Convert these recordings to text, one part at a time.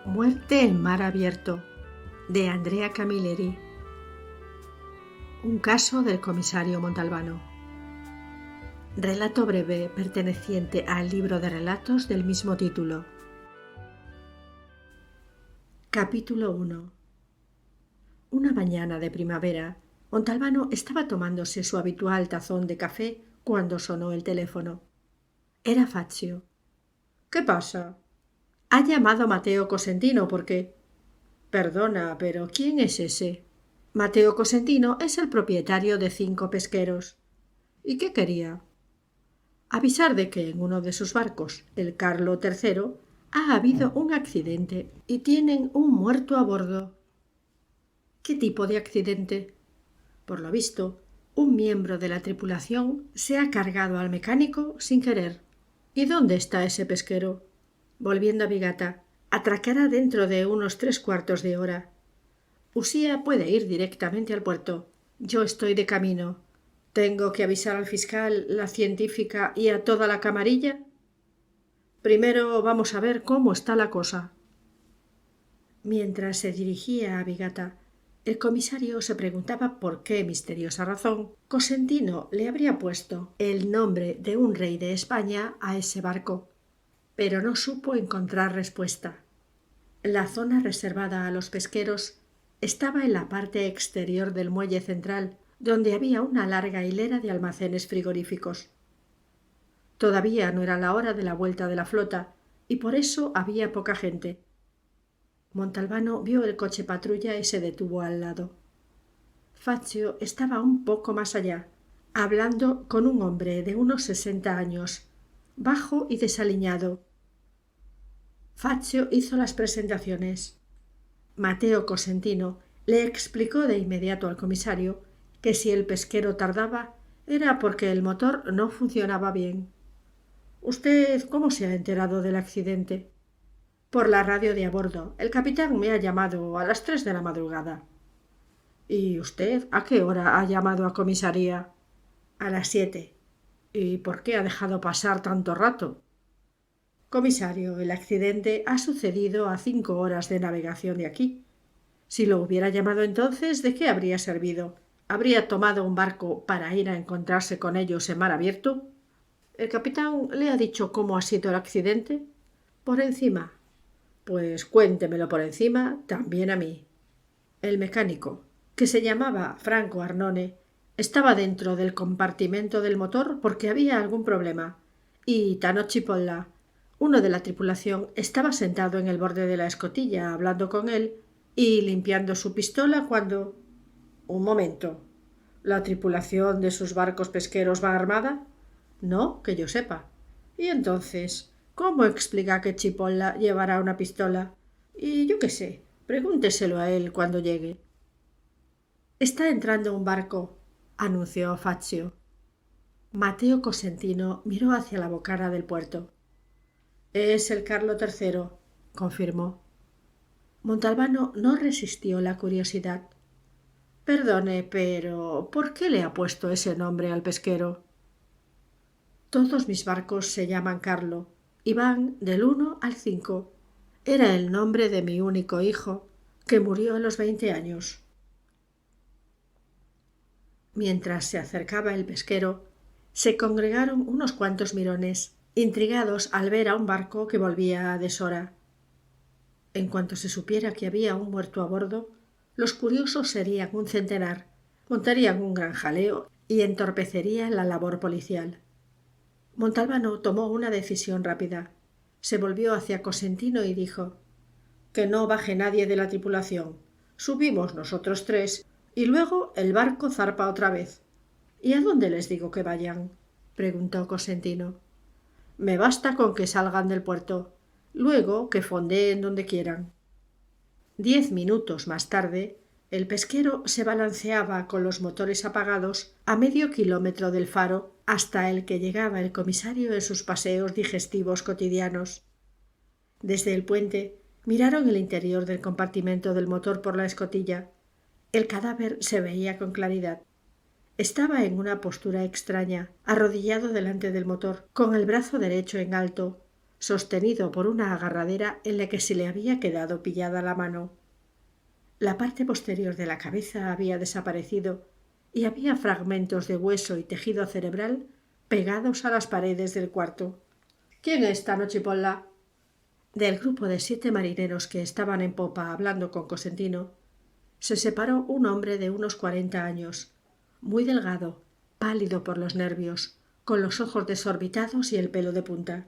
Muerte en mar abierto, de Andrea Camilleri. Un caso del comisario Montalbano. Relato breve perteneciente al libro de relatos del mismo título. Capítulo 1. Una mañana de primavera, Montalbano estaba tomándose su habitual tazón de café cuando sonó el teléfono. Era Fazio. «¿Qué pasa?» «Ha llamado Matteo Cosentino porque...» «Perdona, pero ¿quién es ese?» «Matteo Cosentino es el propietario de 5 pesqueros». «¿Y qué quería?» «Avisar de que en uno de sus barcos, el Carlo III, ha habido un accidente y tienen un muerto a bordo». «¿Qué tipo de accidente?» «Por lo visto, un miembro de la tripulación se ha cargado al mecánico sin querer». «¿Y dónde está ese pesquero?» «Volviendo a Vigata. Atracará dentro de unos 3/4 de hora. Usía puede ir directamente al puerto. Yo estoy de camino. ¿Tengo que avisar al fiscal, la científica y a toda la camarilla?» «Primero vamos a ver cómo está la cosa». Mientras se dirigía a Vigata, el comisario se preguntaba por qué misteriosa razón Cosentino le habría puesto el nombre de un rey de España a ese barco, pero no supo encontrar respuesta. La zona reservada a los pesqueros estaba en la parte exterior del muelle central, donde había una larga hilera de almacenes frigoríficos. Todavía no era la hora de la vuelta de la flota, y por eso había poca gente. Montalbano vio el coche patrulla y se detuvo al lado. Fazio estaba un poco más allá, hablando con un hombre de unos 60 años, bajo y desaliñado. Fazio hizo las presentaciones. Matteo Cosentino le explicó de inmediato al comisario que si el pesquero tardaba era porque el motor no funcionaba bien. «¿Usted cómo se ha enterado del accidente?» «Por la radio de a bordo. El capitán me ha llamado a las 3 de la madrugada». «¿Y usted a qué hora ha llamado a comisaría?» «A las 7». «¿Y por qué ha dejado pasar tanto rato?» «Comisario, el accidente ha sucedido a 5 horas de navegación de aquí. Si lo hubiera llamado entonces, ¿de qué habría servido? ¿Habría tomado un barco para ir a encontrarse con ellos en mar abierto?» «¿El capitán le ha dicho cómo ha sido el accidente?» «Por encima». «Pues cuéntemelo por encima también a mí». El mecánico, que se llamaba Franco Arnone, estaba dentro del compartimento del motor porque había algún problema, y Tano Cipolla, uno de la tripulación, estaba sentado en el borde de la escotilla hablando con él y limpiando su pistola cuando... «Un momento. ¿La tripulación de sus barcos pesqueros va armada?» «No, que yo sepa». «Y entonces, ¿cómo explica que Cipolla llevará una pistola?» «Y yo qué sé. Pregúnteselo a él cuando llegue». «Está entrando un barco», anunció Fazio. Matteo Cosentino miró hacia la bocana del puerto. «Es el Carlo III», confirmó. Montalbano no resistió la curiosidad. «Perdone, pero ¿por qué le ha puesto ese nombre al pesquero?» «Todos mis barcos se llaman Carlo y van del 1 al 5. Era el nombre de mi único hijo, que murió a los 20 años». Mientras se acercaba el pesquero, se congregaron unos cuantos mirones, intrigados al ver a un barco que volvía a deshora. En cuanto se supiera que había un muerto a bordo, los curiosos serían un centenar, montarían un gran jaleo y entorpecerían la labor policial. Montalbano tomó una decisión rápida. Se volvió hacia Cosentino y dijo: «Que no baje nadie de la tripulación. Subimos nosotros 3 y luego el barco zarpa otra vez». «¿Y a dónde les digo que vayan?», preguntó Cosentino. «Me basta con que salgan del puerto. Luego que fondeen donde quieran». 10 minutos más tarde, el pesquero se balanceaba con los motores apagados a medio kilómetro del faro hasta el que llegaba el comisario en sus paseos digestivos cotidianos. Desde el puente miraron el interior del compartimento del motor por la escotilla. El cadáver se veía con claridad. Estaba en una postura extraña, arrodillado delante del motor, con el brazo derecho en alto, sostenido por una agarradera en la que se le había quedado pillada la mano. La parte posterior de la cabeza había desaparecido y había fragmentos de hueso y tejido cerebral pegados a las paredes del cuarto. —¿Quién es Tano Chipolla? Del grupo de 7 marineros que estaban en popa hablando con Cosentino, se separó un hombre de unos 40 años, muy delgado, pálido por los nervios, con los ojos desorbitados y el pelo de punta.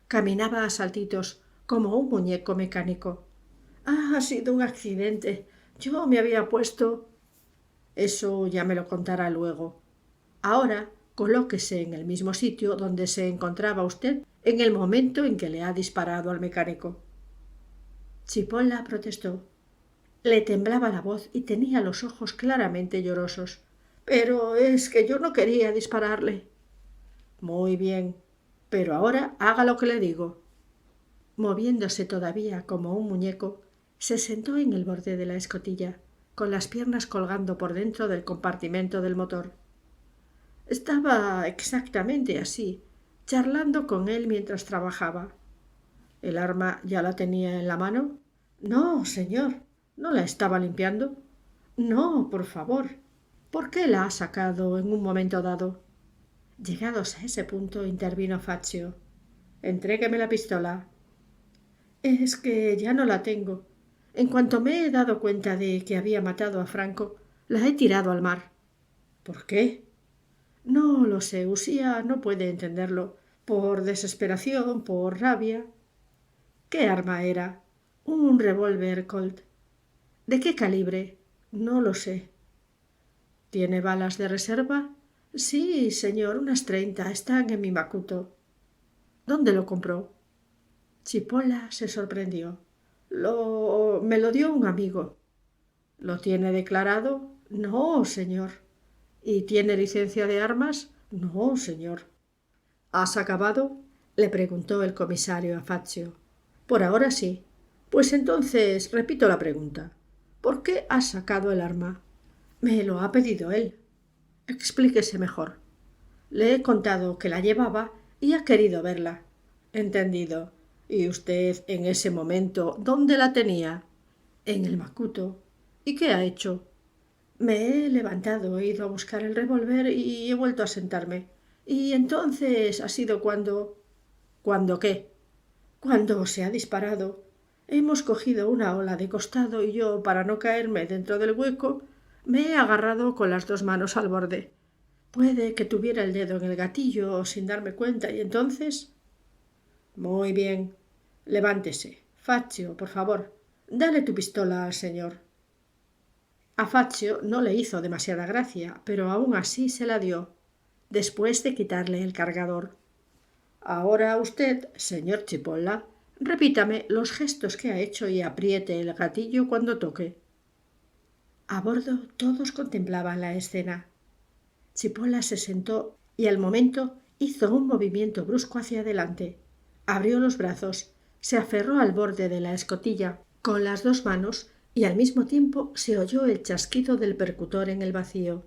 Caminaba a saltitos, como un muñeco mecánico. —Ha sido un accidente. Yo me había puesto... Eso ya me lo contará luego. Ahora colóquese en el mismo sitio donde se encontraba usted en el momento en que le ha disparado al mecánico. Chipolla protestó. Le temblaba la voz y tenía los ojos claramente llorosos. —Pero es que yo no quería dispararle. —Muy bien, pero ahora haga lo que le digo. Moviéndose todavía como un muñeco, se sentó en el borde de la escotilla, con las piernas colgando por dentro del compartimento del motor. Estaba exactamente así, charlando con él mientras trabajaba. ¿El arma ya la tenía en la mano? No, señor. ¿No la estaba limpiando? No, por favor. ¿Por qué la ha sacado en un momento dado? Llegados a ese punto, intervino Fazio. Entrégueme la pistola. Es que ya no la tengo. En cuanto me he dado cuenta de que había matado a Franco, la he tirado al mar. ¿Por qué? No lo sé. Usía no puede entenderlo. Por desesperación, por rabia. ¿Qué arma era? Un revólver Colt. ¿De qué calibre? No lo sé. ¿Tiene balas de reserva? Sí, señor, unas 30. Están en mi macuto. ¿Dónde lo compró? Chipolla se sorprendió. Me lo dio un amigo. ¿Lo tiene declarado? No, señor. ¿Y tiene licencia de armas? No, señor. ¿Has acabado? Le preguntó el comisario a Fazio. Por ahora sí. Pues entonces repito la pregunta. ¿Por qué has sacado el arma? Me lo ha pedido él. Explíquese mejor. Le he contado que la llevaba y ha querido verla. Entendido. ¿Y usted en ese momento dónde la tenía? En el macuto. ¿Y qué ha hecho? Me he levantado, he ido a buscar el revólver y he vuelto a sentarme. Y entonces ha sido cuando... ¿Cuándo qué? Cuando se ha disparado. Hemos cogido una ola de costado y yo, para no caerme dentro del hueco, me he agarrado con las 2 manos al borde. Puede que tuviera el dedo en el gatillo sin darme cuenta y entonces... Muy bien. Levántese. Fazio, por favor, dale tu pistola al señor. A Fazio no le hizo demasiada gracia, pero aún así se la dio, después de quitarle el cargador. Ahora usted, señor Chipolla, repítame los gestos que ha hecho y apriete el gatillo cuando toque. A bordo todos contemplaban la escena. Chipolla se sentó y al momento hizo un movimiento brusco hacia adelante. Abrió los brazos, se aferró al borde de la escotilla con las 2 manos y al mismo tiempo se oyó el chasquido del percutor en el vacío.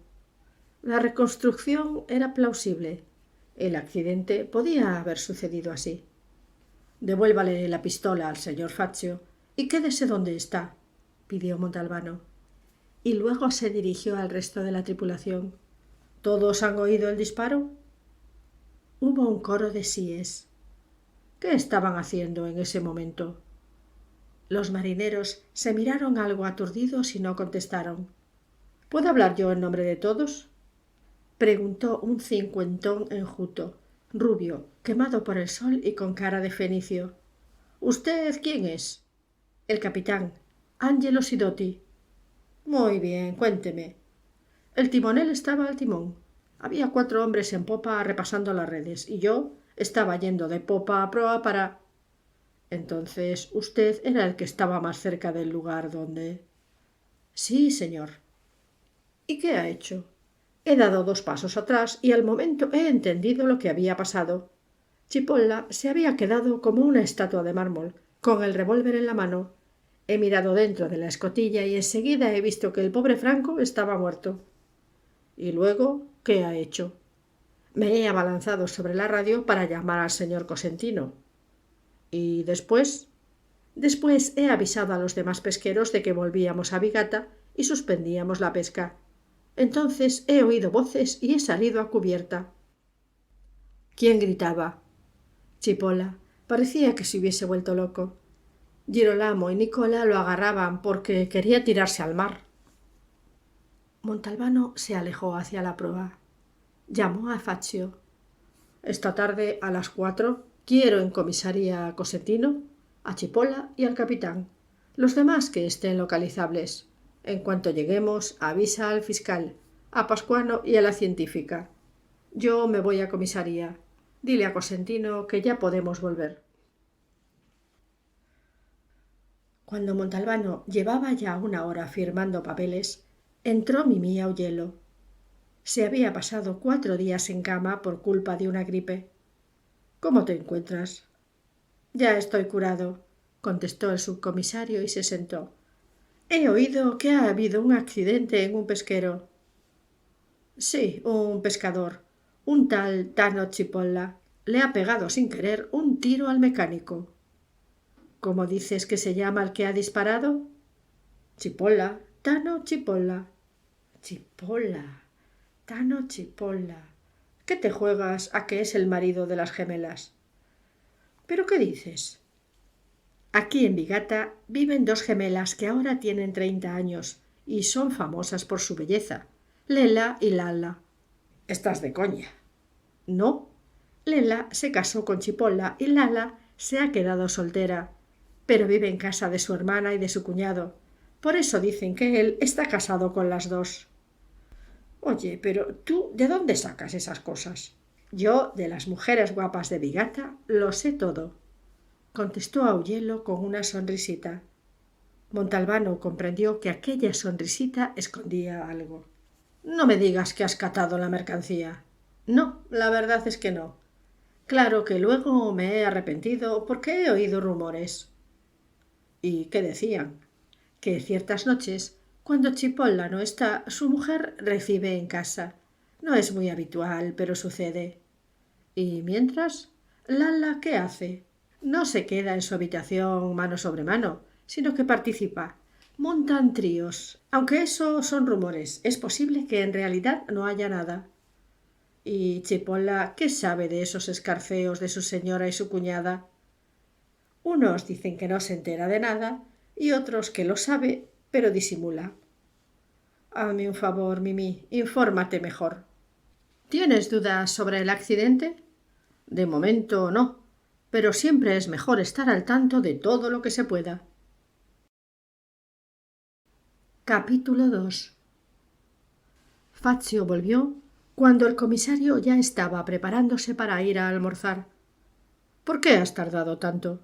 La reconstrucción era plausible. El accidente podía haber sucedido así. Devuélvale la pistola al señor Fazio y quédese donde está, pidió Montalbano. Y luego se dirigió al resto de la tripulación. ¿Todos han oído el disparo? Hubo un coro de síes. ¿Qué estaban haciendo en ese momento? Los marineros se miraron algo aturdidos y no contestaron. ¿Puedo hablar yo en nombre de todos? Preguntó un cincuentón enjuto, rubio, quemado por el sol y con cara de fenicio. ¿Usted quién es? El capitán, Angelo Sidotti. Muy bien, cuénteme. El timonel estaba al timón. Había 4 hombres en popa repasando las redes y yo estaba yendo de popa a proa para... Entonces usted era el que estaba más cerca del lugar donde... Sí, señor. ¿Y qué ha hecho? He dado 2 pasos atrás y al momento he entendido lo que había pasado. Chipolla se había quedado como una estatua de mármol, con el revólver en la mano. He mirado dentro de la escotilla y enseguida he visto que el pobre Franco estaba muerto. ¿Y luego qué ha hecho? Me he abalanzado sobre la radio para llamar al señor Cosentino. ¿Y después? Después he avisado a los demás pesqueros de que volvíamos a Bigata y suspendíamos la pesca. Entonces he oído voces y he salido a cubierta. ¿Quién gritaba? Chipola. Parecía que se hubiese vuelto loco. Girolamo y Nicola lo agarraban porque quería tirarse al mar. Montalbano se alejó hacia la proa. Llamó a Faccio. Esta tarde a las 4 quiero en comisaría a Cosentino, a Chipola y al capitán. Los demás que estén localizables. En cuanto lleguemos, avisa al fiscal, a Pascuano y a la científica. Yo me voy a comisaría. Dile a Cosentino que ya podemos volver. Cuando Montalbano llevaba ya una hora firmando papeles, entró Mimí Augello. Se había pasado 4 días en cama por culpa de una gripe. ¿Cómo te encuentras? Ya estoy curado, contestó el subcomisario y se sentó. He oído que ha habido un accidente en un pesquero. Sí, un pescador, un tal Tano Cipolla, le ha pegado sin querer un tiro al mecánico. ¿Cómo dices que se llama el que ha disparado? Cipolla, Tano Cipolla. Cipolla, Tano Cipolla. ¿Qué te juegas a que es el marido de las gemelas? ¿Pero qué dices? Aquí en Bigata viven 2 gemelas que ahora tienen 30 años y son famosas por su belleza, Lela y Lala. ¿Estás de coña? No. Lela se casó con Cipolla y Lala se ha quedado soltera, pero vive en casa de su hermana y de su cuñado. Por eso dicen que él está casado con las 2. Oye, pero tú, ¿de dónde sacas esas cosas? Yo, de las mujeres guapas de Bigata, lo sé todo, contestó Augello con una sonrisita. Montalbano comprendió que aquella sonrisita escondía algo. No me digas que has catado la mercancía. No, la verdad es que no. Claro que luego me he arrepentido porque he oído rumores. ¿Y qué decían? Que ciertas noches, cuando Cipolla no está, su mujer recibe en casa. No es muy habitual, pero sucede. ¿Y mientras? Lala, ¿qué hace? No se queda en su habitación mano sobre mano, sino que participa. Montan tríos. Aunque eso son rumores, es posible que en realidad no haya nada. ¿Y Cipolla qué sabe de esos escarceos de su señora y su cuñada? Unos dicen que no se entera de nada y otros que lo sabe, pero disimula. Hazme un favor, Mimí, infórmate mejor. ¿Tienes dudas sobre el accidente? De momento no, pero siempre es mejor estar al tanto de todo lo que se pueda. Capítulo 2. Faccio volvió cuando el comisario ya estaba preparándose para ir a almorzar. ¿Por qué has tardado tanto?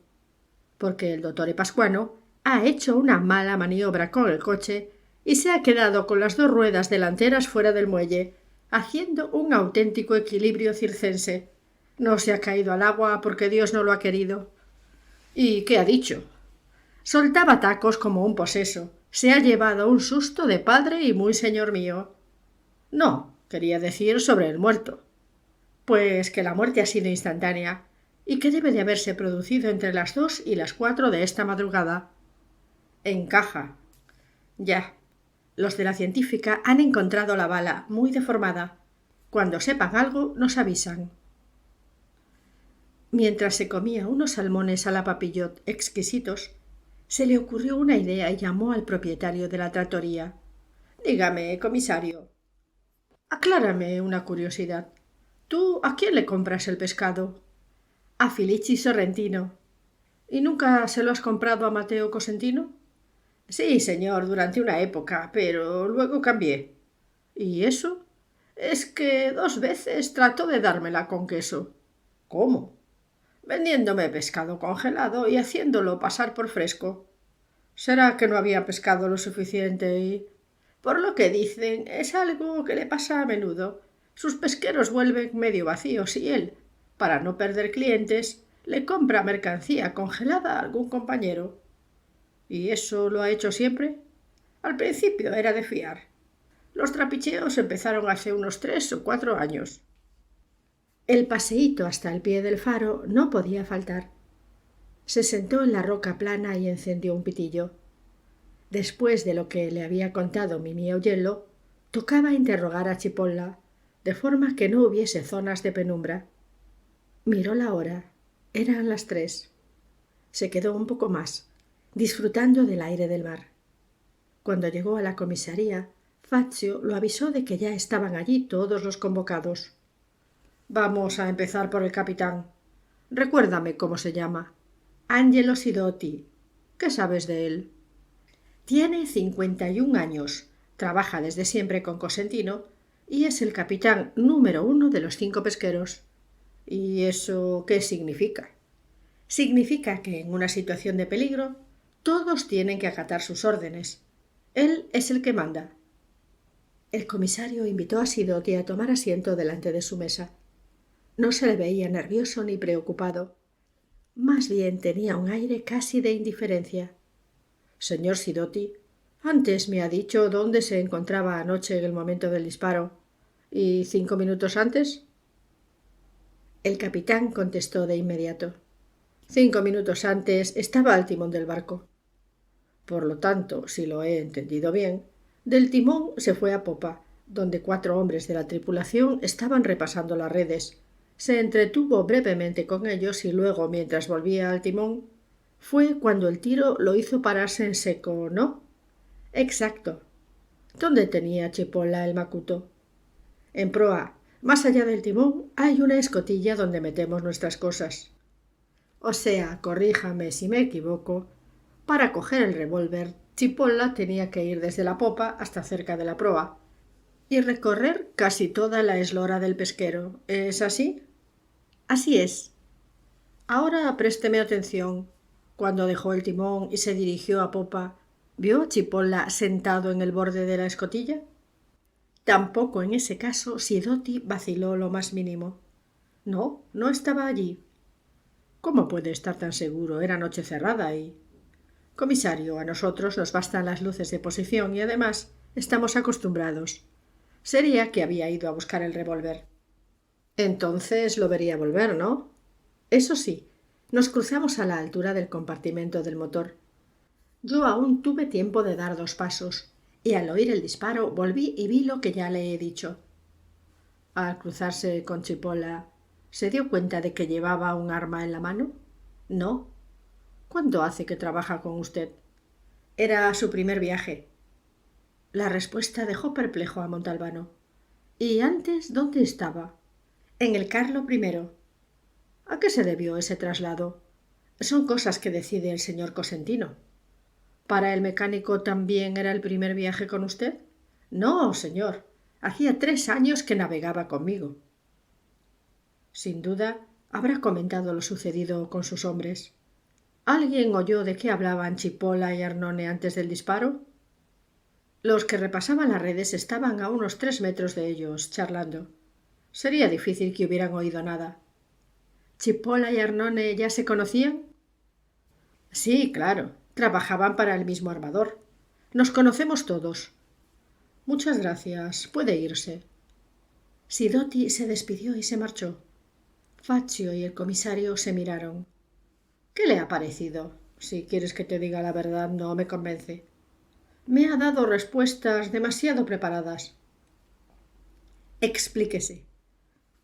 Porque el dottore Pascuano ha hecho una mala maniobra con el coche y se ha quedado con las 2 ruedas delanteras fuera del muelle, haciendo un auténtico equilibrio circense. No se ha caído al agua porque Dios no lo ha querido. ¿Y qué ha dicho? Soltaba tacos como un poseso. Se ha llevado un susto de padre y muy señor mío. No, quería decir sobre el muerto. Pues que la muerte ha sido instantánea y que debe de haberse producido entre las 2 y las 4 de esta madrugada. Encaja. Ya. Los de la científica han encontrado la bala muy deformada. Cuando sepan algo, nos avisan. Mientras se comía unos salmones a la papillot exquisitos, se le ocurrió una idea y llamó al propietario de la trattoria. Dígame, comisario. Aclárame una curiosidad. ¿Tú a quién le compras el pescado? A Filici Sorrentino. ¿Y nunca se lo has comprado a Mateo Cosentino? Sí, señor, durante una época, pero luego cambié. ¿Y eso? Es que 2 veces trató de dármela con queso. ¿Cómo? Vendiéndome pescado congelado y haciéndolo pasar por fresco. ¿Será que no había pescado lo suficiente y...? Por lo que dicen, es algo que le pasa a menudo. Sus pesqueros vuelven medio vacíos y él, para no perder clientes, le compra mercancía congelada a algún compañero. ¿Y eso lo ha hecho siempre? Al principio era de fiar. Los trapicheos empezaron hace unos 3 o 4 años. El paseíto hasta el pie del faro no podía faltar. Se sentó en la roca plana y encendió un pitillo. Después de lo que le había contado Mimi Augello, tocaba interrogar a Cipolla, de forma que no hubiese zonas de penumbra. Miró la hora. Eran las 3. Se quedó un poco más, disfrutando del aire del mar. Cuando llegó a la comisaría, Fazio lo avisó de que ya estaban allí todos los convocados. Vamos a empezar por el capitán. Recuérdame cómo se llama. Angelo Sidotti. ¿Qué sabes de él? Tiene 51 años, trabaja desde siempre con Cosentino y es el capitán número 1 de los 5 pesqueros. ¿Y eso qué significa? Significa que en una situación de peligro todos tienen que acatar sus órdenes. Él es el que manda. El comisario invitó a Sidotti a tomar asiento delante de su mesa. No se le veía nervioso ni preocupado. Más bien tenía un aire casi de indiferencia. Señor Sidotti, antes me ha dicho dónde se encontraba anoche en el momento del disparo. ¿Y 5 minutos antes? El capitán contestó de inmediato. 5 minutos antes estaba al timón del barco. Por lo tanto, si lo he entendido bien, del timón se fue a popa, donde 4 hombres de la tripulación estaban repasando las redes. Se entretuvo brevemente con ellos y luego, mientras volvía al timón, fue cuando el tiro lo hizo pararse en seco, ¿no? Exacto. ¿Dónde tenía Cipolla el macuto? En proa, más allá del timón, hay una escotilla donde metemos nuestras cosas. O sea, corríjame si me equivoco, para coger el revólver, Cipolla tenía que ir desde la popa hasta cerca de la proa y recorrer casi toda la eslora del pesquero. ¿Es así? Así es. Ahora présteme atención. Cuando dejó el timón y se dirigió a popa, ¿vio a Cipolla sentado en el borde de la escotilla? Tampoco en ese caso Sidotti vaciló lo más mínimo. No, no estaba allí. ¿Cómo puede estar tan seguro? Era noche cerrada y... Comisario, a nosotros nos bastan las luces de posición y además estamos acostumbrados. Sería que había ido a buscar el revólver. Entonces lo vería volver, ¿no? Eso sí, nos cruzamos a la altura del compartimento del motor. Yo aún tuve tiempo de dar 2 pasos, y al oír el disparo volví y vi lo que ya le he dicho. Al cruzarse con Cipolla, ¿se dio cuenta de que llevaba un arma en la mano? No. ¿Cuánto hace que trabaja con usted? Era su primer viaje. La respuesta dejó perplejo a Montalbano. ¿Y antes dónde estaba? En el Carlo I. ¿A qué se debió ese traslado? Son cosas que decide el señor Cosentino. ¿Para el mecánico también era el primer viaje con usted? No, señor. Hacía 3 años que navegaba conmigo. Sin duda, habrá comentado lo sucedido con sus hombres. ¿Alguien oyó de qué hablaban Cipolla y Arnone antes del disparo? Los que repasaban las redes estaban a unos 3 metros de ellos, charlando. Sería difícil que hubieran oído nada. ¿Cipolla y Arnone ya se conocían? Sí, claro. Trabajaban para el mismo armador. Nos conocemos todos. Muchas gracias. Puede irse. Sidotti se despidió y se marchó. Fazio y el comisario se miraron. ¿Qué le ha parecido? Si quieres que te diga la verdad, no me convence. Me ha dado respuestas demasiado preparadas. Explíquese.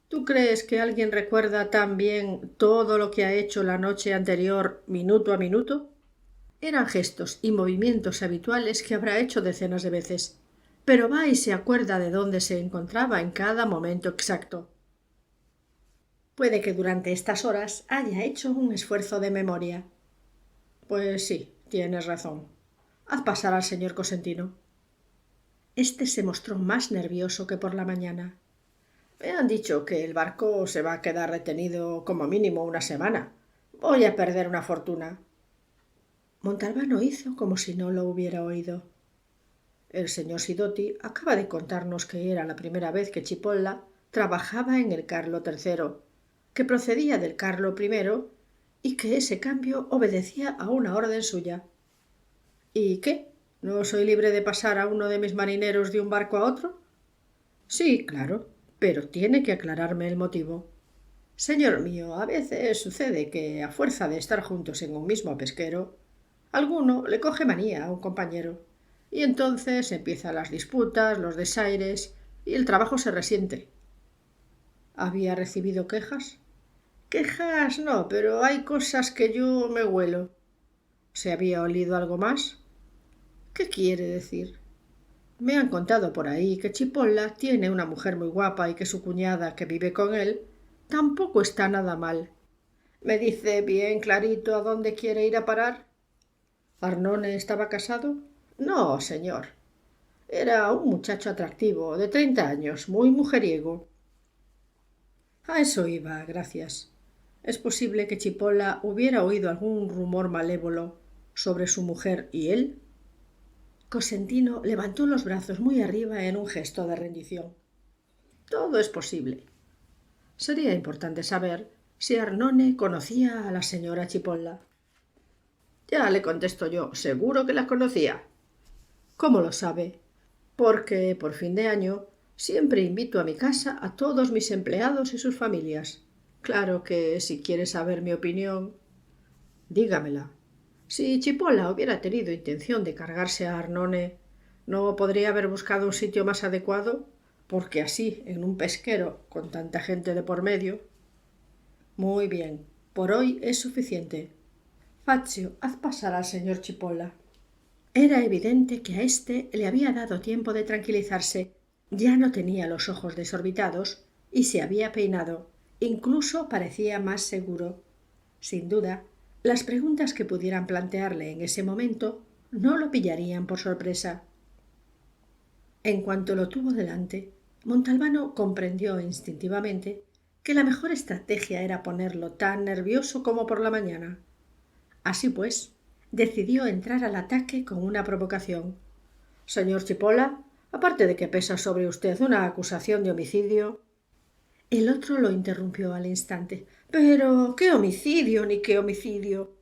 ¿Tú crees que alguien recuerda tan bien todo lo que ha hecho la noche anterior, minuto a minuto? Eran gestos y movimientos habituales que habrá hecho decenas de veces, pero va y se acuerda de dónde se encontraba en cada momento exacto. Puede que durante estas horas haya hecho un esfuerzo de memoria. Pues sí, tienes razón. Haz pasar al señor Cosentino. Este se mostró más nervioso que por la mañana. Me han dicho que el barco se va a quedar retenido como mínimo una semana. Voy a perder una fortuna. Montalbano hizo como si no lo hubiera oído. El señor Sidotti acaba de contarnos que era la primera vez que Cipolla trabajaba en el Carlo III, que procedía del Carlo I y que ese cambio obedecía a una orden suya. ¿Y qué? ¿No soy libre de pasar a uno de mis marineros de un barco a otro? Sí, claro, pero tiene que aclararme el motivo. Señor mío, a veces sucede que, a fuerza de estar juntos en un mismo pesquero, alguno le coge manía a un compañero, y entonces empiezan las disputas, los desaires, y el trabajo se resiente. ¿Había recibido quejas? Quejas no, pero hay cosas que yo me huelo. ¿Se había olido algo más? ¿Qué quiere decir? Me han contado por ahí que Chipolla tiene una mujer muy guapa y que su cuñada, que vive con él, tampoco está nada mal. ¿Me dice bien clarito a dónde quiere ir a parar? ¿Arnone estaba casado? No, señor. Era un muchacho atractivo, de 30 años, muy mujeriego. A eso iba, gracias. Es posible que Chipolla hubiera oído algún rumor malévolo sobre su mujer y él. Cosentino levantó los brazos muy arriba en un gesto de rendición. Todo es posible. Sería importante saber si Arnone conocía a la señora Chipolla. Ya le contesto yo, seguro que la conocía. ¿Cómo lo sabe? Porque por fin de año siempre invito a mi casa a todos mis empleados y sus familias. Claro que si quiere saber mi opinión, dígamela. Si Chipolla hubiera tenido intención de cargarse a Arnone, ¿no podría haber buscado un sitio más adecuado? Porque así, en un pesquero, con tanta gente de por medio. Muy bien, por hoy es suficiente. Fazio, haz pasar al señor Chipolla. Era evidente que a éste le había dado tiempo de tranquilizarse. Ya no tenía los ojos desorbitados y se había peinado. Incluso parecía más seguro. Sin duda, las preguntas que pudieran plantearle en ese momento no lo pillarían por sorpresa. En cuanto lo tuvo delante, Montalbano comprendió instintivamente que la mejor estrategia era ponerlo tan nervioso como por la mañana. Así pues, decidió entrar al ataque con una provocación. Señor Chipolla, aparte de que pesa sobre usted una acusación de homicidio. El otro lo interrumpió al instante. Pero, ¿qué homicidio ni qué homicidio?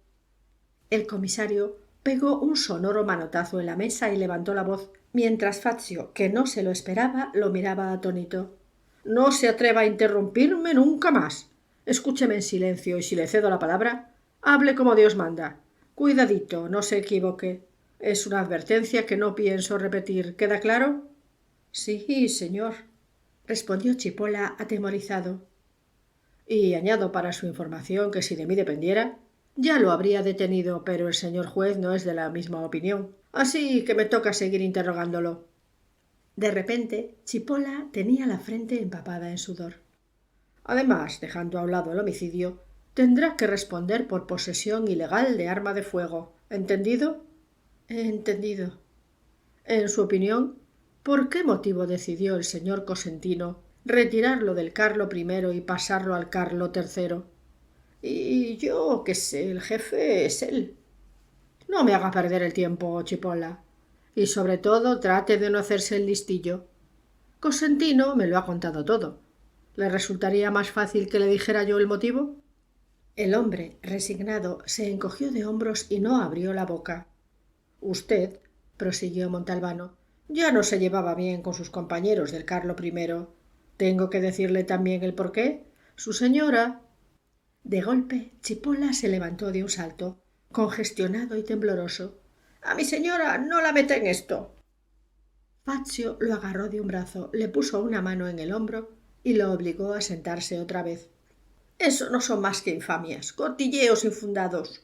El comisario pegó un sonoro manotazo en la mesa y levantó la voz, mientras Fazio, que no se lo esperaba, lo miraba atónito. No se atreva a interrumpirme nunca más. Escúcheme en silencio y si le cedo la palabra, hable como Dios manda. Cuidadito, no se equivoque. Es una advertencia que no pienso repetir. ¿Queda claro? Sí, señor, respondió Chipolla atemorizado. Y añado para su información que si de mí dependiera, ya lo habría detenido, pero el señor juez no es de la misma opinión. Así que me toca seguir interrogándolo. De repente, Chipolla tenía la frente empapada en sudor. Además, dejando a un lado el homicidio, tendrá que responder por posesión ilegal de arma de fuego. ¿Entendido? Entendido. En su opinión, ¿por qué motivo decidió el señor Cosentino retirarlo del Carlo I y pasarlo al Carlo III? Y yo qué sé, el jefe es él. No me haga perder el tiempo, Chipolla. Y sobre todo trate de no hacerse el listillo. Cosentino me lo ha contado todo. ¿Le resultaría más fácil que le dijera yo el motivo? El hombre, resignado, se encogió de hombros y no abrió la boca. Usted, prosiguió Montalbano, ya no se llevaba bien con sus compañeros del Carlo I. ¿Tengo que decirle también el porqué? Su señora. De golpe, Chipolla se levantó de un salto, congestionado y tembloroso. A mi señora no la mete en esto. Fazio lo agarró de un brazo, le puso una mano en el hombro y lo obligó a sentarse otra vez. Eso no son más que infamias, cotilleos infundados,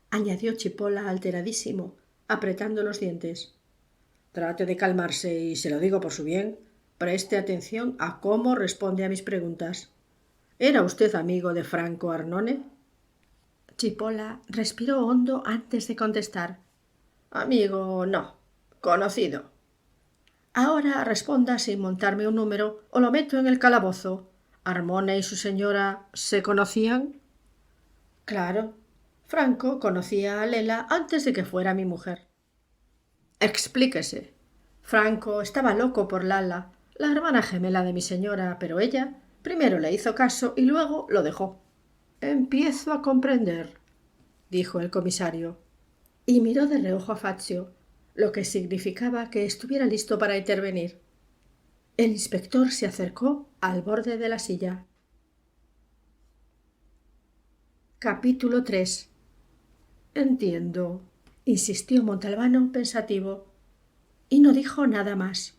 añadió Chipolla alteradísimo, apretando los dientes. Trate de calmarse y, se lo digo por su bien, preste atención a cómo responde a mis preguntas. ¿Era usted amigo de Franco Arnone? Chipolla respiró hondo antes de contestar. Amigo, no. Conocido. Ahora responda sin montarme un número o lo meto en el calabozo. ¿Armone y su señora se conocían? Claro. Franco conocía a Lela antes de que fuera mi mujer. Explíquese. Franco estaba loco por Lala, la hermana gemela de mi señora, pero ella primero le hizo caso y luego lo dejó. Empiezo a comprender, dijo el comisario, y miró de reojo a Fazio, lo que significaba que estuviera listo para intervenir. El inspector se acercó al borde de la silla. Capítulo 3. Entiendo, insistió Montalbano pensativo, y no dijo nada más.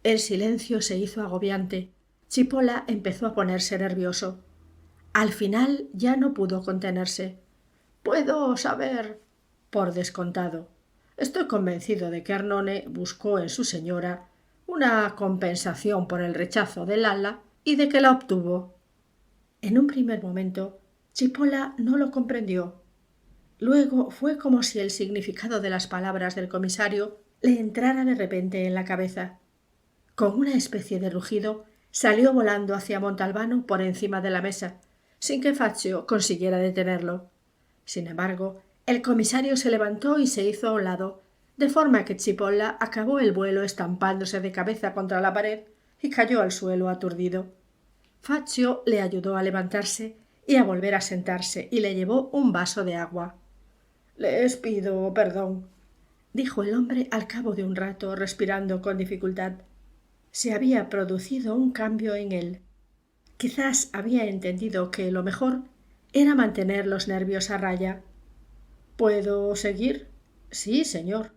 El silencio se hizo agobiante. Chipola empezó a ponerse nervioso. Al final ya no pudo contenerse. «Puedo saber...» «Por descontado. Estoy convencido de que Arnone buscó en su señora una compensación por el rechazo de Lala y de que la obtuvo». En un primer momento, Chipola no lo comprendió. Luego fue como si el significado de las palabras del comisario le entrara de repente en la cabeza. Con una especie de rugido, salió volando hacia Montalbano por encima de la mesa, sin que Faccio consiguiera detenerlo. Sin embargo, el comisario se levantó y se hizo a un lado, de forma que Cipolla acabó el vuelo estampándose de cabeza contra la pared y cayó al suelo aturdido. Faccio le ayudó a levantarse y a volver a sentarse y le llevó un vaso de agua. «Les pido perdón», dijo el hombre al cabo de un rato, respirando con dificultad. Se había producido un cambio en él. Quizás había entendido que lo mejor era mantener los nervios a raya. «¿Puedo seguir?» «Sí, señor».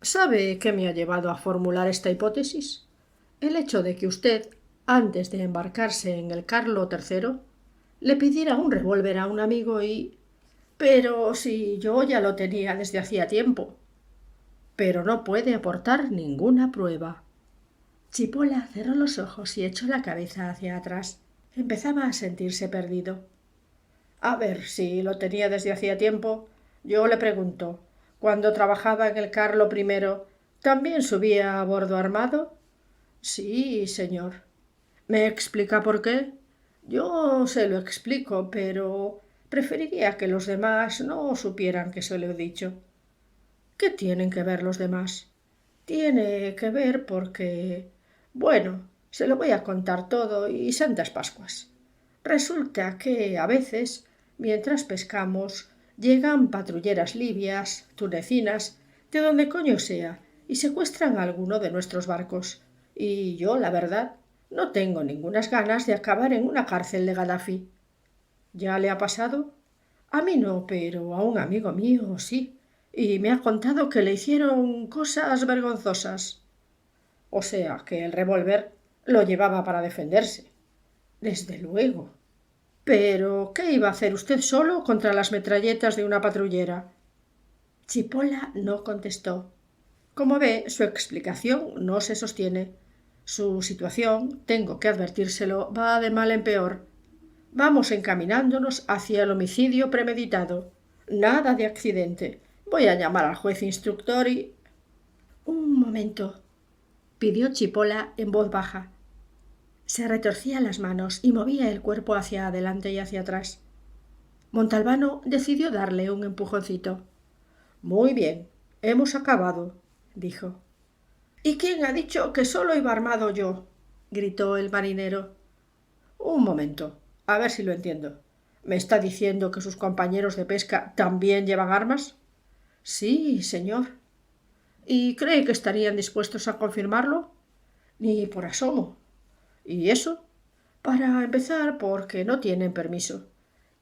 «¿Sabe qué me ha llevado a formular esta hipótesis? El hecho de que usted, antes de embarcarse en el Carlo III, le pidiera un revólver a un amigo y... Pero si yo ya lo tenía desde hacía tiempo. Pero no puede aportar ninguna prueba». Cipolla cerró los ojos y echó la cabeza hacia atrás. Empezaba a sentirse perdido. «A ver, si lo tenía desde hacía tiempo, yo le pregunto, ¿cuando trabajaba en el Carlo I, también subía a bordo armado?» «Sí, señor». «¿Me explica por qué?» «Yo se lo explico, pero preferiría que los demás no supieran que se lo he dicho». «¿Qué tienen que ver los demás?» «Tiene que ver porque... Bueno, se lo voy a contar todo y Santas Pascuas. Resulta que a veces, mientras pescamos, llegan patrulleras libias, tunecinas, de donde coño sea, y secuestran a alguno de nuestros barcos. Y yo, la verdad, no tengo ningunas ganas de acabar en una cárcel de Gaddafi». «¿Ya le ha pasado?» «A mí no, pero a un amigo mío sí. Y me ha contado que le hicieron cosas vergonzosas». «O sea, que el revólver lo llevaba para defenderse». «Desde luego». «Pero, ¿qué iba a hacer usted solo contra las metralletas de una patrullera?» Cipolla no contestó. Como ve, su explicación no se sostiene. Su situación, tengo que advertírselo, va de mal en peor. Vamos encaminándonos hacia el homicidio premeditado. Nada de accidente. Voy a llamar al juez instructor y... «Un momento», pidió Cipolla en voz baja. Se retorcía las manos y movía el cuerpo hacia adelante y hacia atrás. Montalbano decidió darle un empujoncito. «Muy bien, hemos acabado», dijo. «¿Y quién ha dicho que solo iba armado yo?», gritó el marinero. «Un momento, a ver si lo entiendo. ¿Me está diciendo que sus compañeros de pesca también llevan armas?» «Sí, señor». «¿Y cree que estarían dispuestos a confirmarlo?» «Ni por asomo». «¿Y eso?» «Para empezar, porque no tienen permiso.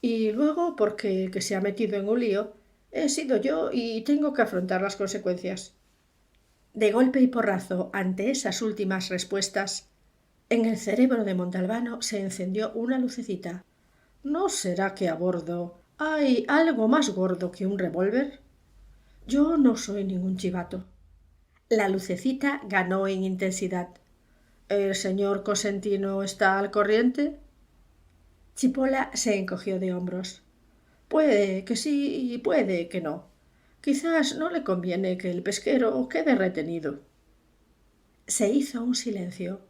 Y luego porque que se ha metido en un lío he sido yo y tengo que afrontar las consecuencias». De golpe y porrazo, ante esas últimas respuestas, en el cerebro de Montalbano se encendió una lucecita. «¿No será que a bordo hay algo más gordo que un revólver? Yo no soy ningún chivato». La lucecita ganó en intensidad. «¿El señor Cosentino está al corriente?» Cipolla se encogió de hombros. «Puede que sí y puede que no. Quizás no le conviene que el pesquero quede retenido». Se hizo un silencio.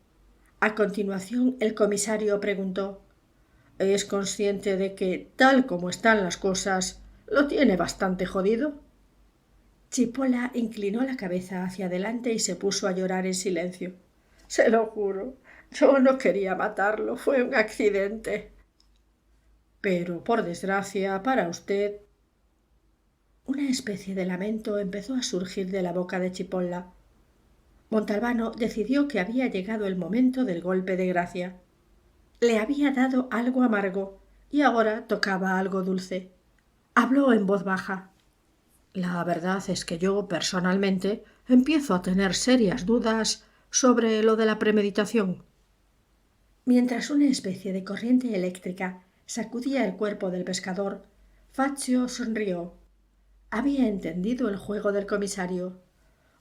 A continuación el comisario preguntó: «¿Es consciente de que, tal como están las cosas, lo tiene bastante jodido?» Cipolla inclinó la cabeza hacia adelante y se puso a llorar en silencio. «Se lo juro, yo no quería matarlo, fue un accidente». «Pero, por desgracia, para usted...» Una especie de lamento empezó a surgir de la boca de Cipolla. Montalbano decidió que había llegado el momento del golpe de gracia. Le había dado algo amargo y ahora tocaba algo dulce. Habló en voz baja. La verdad es que yo, personalmente, empiezo a tener serias dudas sobre lo de la premeditación. Mientras una especie de corriente eléctrica sacudía el cuerpo del pescador, Fazio sonrió. Había entendido el juego del comisario.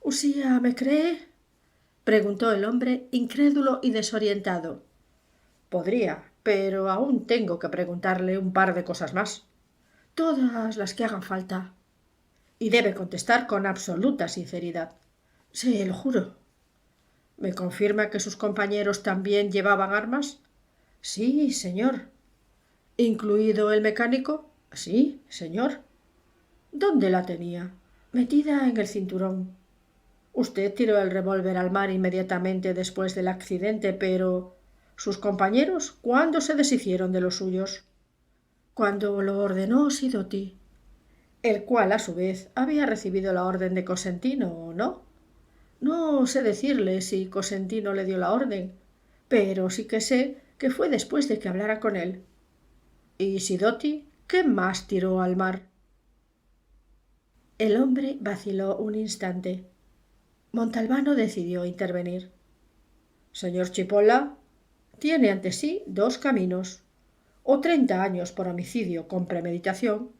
—¿Usía me cree? —preguntó el hombre, incrédulo y desorientado. —Podría, pero aún tengo que preguntarle un par de cosas más. —Todas las que hagan falta. Y debe contestar con absoluta sinceridad. —Se lo juro. —¿Me confirma que sus compañeros también llevaban armas? —Sí, señor. —¿Incluido el mecánico? —Sí, señor. —¿Dónde la tenía? —Metida en el cinturón. Usted tiró el revólver al mar inmediatamente después del accidente, pero ¿sus compañeros cuándo se deshicieron de los suyos? —Cuando lo ordenó Sidoti. —El cual, a su vez, había recibido la orden de Cosentino, ¿no? No sé decirle si Cosentino le dio la orden, pero sí que sé que fue después de que hablara con él. —¿Y Sidoti qué más tiró al mar? El hombre vaciló un instante. Montalbano decidió intervenir. —Señor Chipolla, tiene ante sí dos caminos: o 30 años por homicidio con premeditación,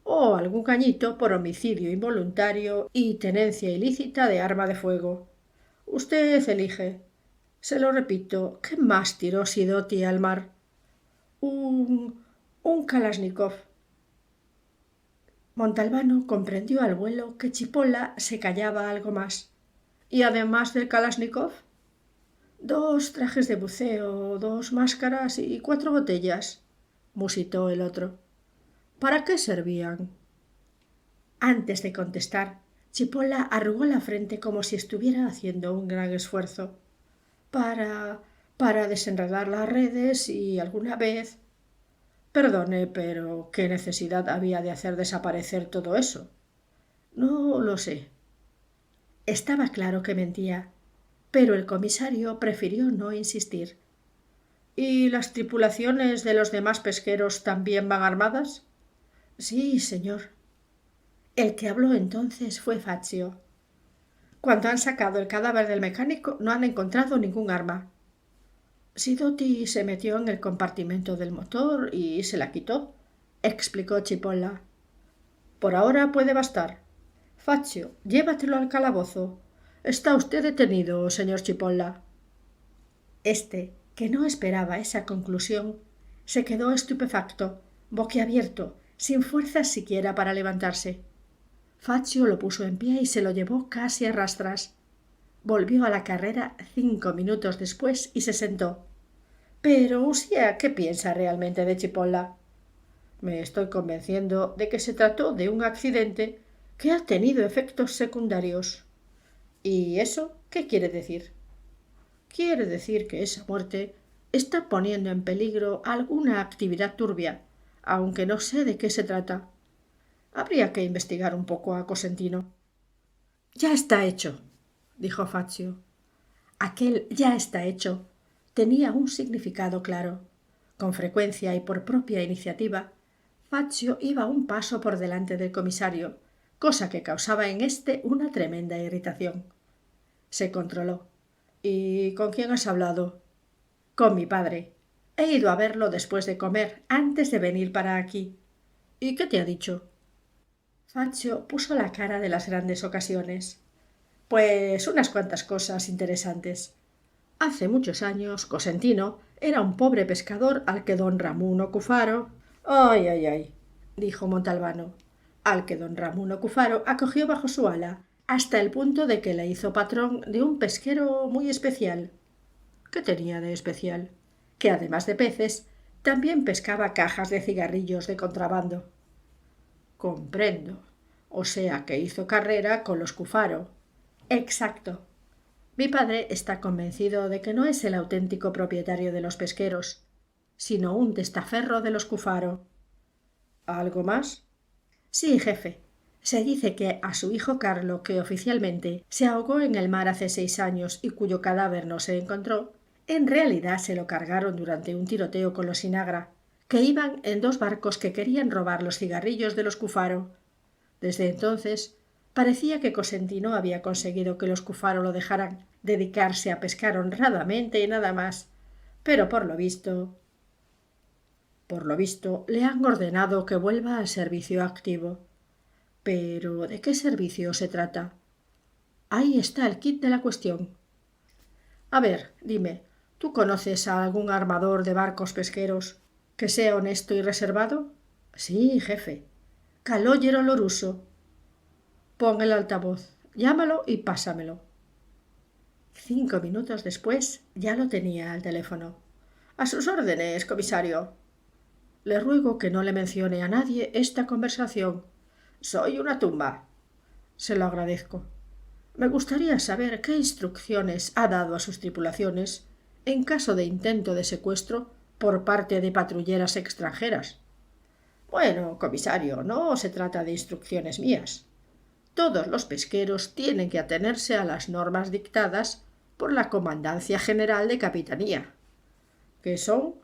o algún añito por homicidio involuntario y tenencia ilícita de arma de fuego. Usted elige. Se lo repito, ¿qué más tiró Sidoti al mar? Un Kalashnikov. Montalbano comprendió al vuelo que Chipolla se callaba algo más. —¿Y además del Kalashnikov? —2 trajes de buceo, 2 máscaras y 4 botellas —musitó el otro. —¿Para qué servían? Antes de contestar, Chipolla arrugó la frente como si estuviera haciendo un gran esfuerzo. Para desenredar las redes y alguna vez... Perdone, pero ¿qué necesidad había de hacer desaparecer todo eso? No lo sé. Estaba claro que mentía, pero el comisario prefirió no insistir. —¿Y las tripulaciones de los demás pesqueros también van armadas? —Sí, señor. El que habló entonces fue Fazio. —Cuando han sacado el cadáver del mecánico no han encontrado ningún arma. Sidoti se metió en el compartimento del motor y se la quitó —explicó Chipolla. —Por ahora puede bastar. Fazio, llévatelo al calabozo. Está usted detenido, señor Chipolla. Este, que no esperaba esa conclusión, se quedó estupefacto, boquiabierto, sin fuerzas siquiera para levantarse. Fazio lo puso en pie y se lo llevó casi a rastras. Volvió a la carrera 5 minutos después y se sentó. —Pero, Usía, ¿qué piensa realmente de Chipolla? —Me estoy convenciendo de que se trató de un accidente que ha tenido efectos secundarios. —¿Y eso qué quiere decir? Quiere decir que esa muerte está poniendo en peligro alguna actividad turbia, aunque no sé de qué se trata. Habría que investigar un poco a Cosentino. —Ya está hecho —dijo Fazio. Aquel ya está hecho tenía un significado claro. Con frecuencia y por propia iniciativa, Fazio iba un paso por delante del comisario, cosa que causaba en éste una tremenda irritación. Se controló. —¿Y con quién has hablado? —Con mi padre. He ido a verlo después de comer, antes de venir para aquí. —¿Y qué te ha dicho? Fazio puso la cara de las grandes ocasiones. Pues unas cuantas cosas interesantes. Hace muchos años Cosentino era un pobre pescador al que don Ramuno Cufaro... —¡Ay, ay, ay! —dijo Montalbano—, al que don Ramuno Cufaro acogió bajo su ala, hasta el punto de que le hizo patrón de un pesquero muy especial. —¿Qué tenía de especial? —Que además de peces, también pescaba cajas de cigarrillos de contrabando. —Comprendo. O sea que hizo carrera con los Cufaro. —Exacto. Mi padre está convencido de que no es el auténtico propietario de los pesqueros, sino un testaferro de los Cufaro. —¿Algo más? —Sí, jefe. Se dice que a su hijo Carlo, que oficialmente se ahogó en el mar hace 6 años y cuyo cadáver no se encontró, en realidad se lo cargaron durante un tiroteo con los Sinagra, que iban en 2 barcos que querían robar los cigarrillos de los Cufaro. Desde entonces parecía que Cosentino había conseguido que los Cufaro lo dejaran dedicarse a pescar honradamente y nada más, pero por lo visto, le han ordenado que vuelva al servicio activo. Pero ¿de qué servicio se trata? Ahí está el quid de la cuestión. A ver, dime, ¿tú conoces a algún armador de barcos pesqueros que sea honesto y reservado? Sí, jefe. Calogero Loruso. Pon el altavoz, llámalo y pásamelo. 5 minutos después ya lo tenía al teléfono. A sus órdenes, comisario. Le ruego que no le mencione a nadie esta conversación. Soy una tumba. Se lo agradezco. Me gustaría saber qué instrucciones ha dado a sus tripulaciones en caso de intento de secuestro por parte de patrulleras extranjeras. Bueno, comisario, no se trata de instrucciones mías. Todos los pesqueros tienen que atenerse a las normas dictadas por la Comandancia General de Capitanía, que son,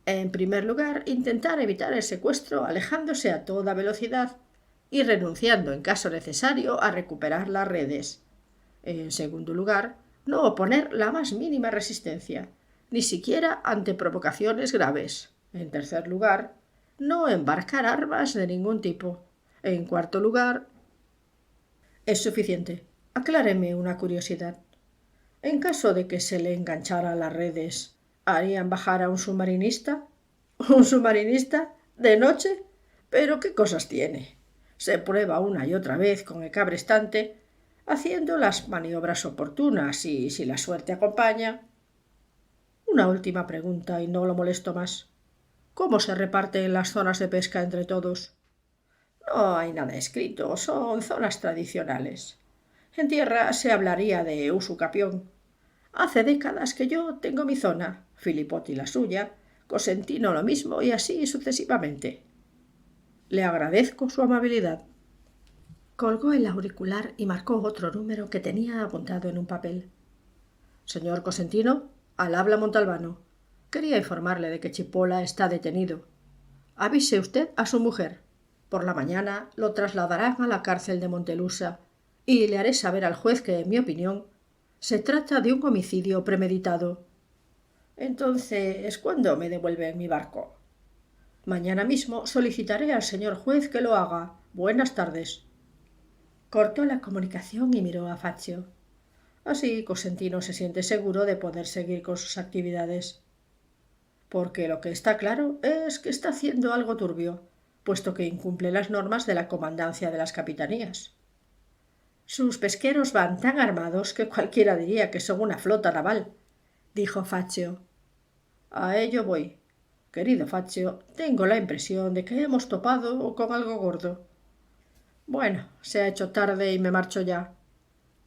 en primer lugar, intentar evitar el secuestro alejándose a toda velocidad y renunciando en caso necesario a recuperar las redes. En segundo lugar, no oponer la más mínima resistencia, ni siquiera ante provocaciones graves. En tercer lugar, no embarcar armas de ningún tipo. En cuarto lugar... Es suficiente. Acláreme una curiosidad. En caso de que se le enganchara las redes, ¿harían bajar a un submarinista? ¿Un submarinista? ¿De noche? ¿Pero qué cosas tiene? Se prueba una y otra vez con el cabrestante, haciendo las maniobras oportunas y, si la suerte acompaña... Una última pregunta y no lo molesto más. ¿Cómo se reparten las zonas de pesca entre todos? No hay nada escrito, son zonas tradicionales. En tierra se hablaría de usucapión. Hace décadas que yo tengo mi zona, Filipoti la suya, Cosentino lo mismo y así sucesivamente. Le agradezco su amabilidad. Colgó el auricular y marcó otro número que tenía apuntado en un papel. Señor Cosentino, al habla Montalbano. Quería informarle de que Chipola está detenido. Avise usted a su mujer. Por la mañana lo trasladarán a la cárcel de Montelusa y le haré saber al juez que, en mi opinión, se trata de un homicidio premeditado. Entonces, ¿cuándo me devuelven mi barco? Mañana mismo solicitaré al señor juez que lo haga. Buenas tardes. Cortó la comunicación y miró a Fazio. Así Cosentino se siente seguro de poder seguir con sus actividades. Porque lo que está claro es que está haciendo algo turbio, puesto que incumple las normas de la comandancia de las capitanías. Sus pesqueros van tan armados que cualquiera diría que son una flota naval, dijo Fazio. A ello voy. Querido Fazio, tengo la impresión de que hemos topado con algo gordo. Bueno, se ha hecho tarde y me marcho ya.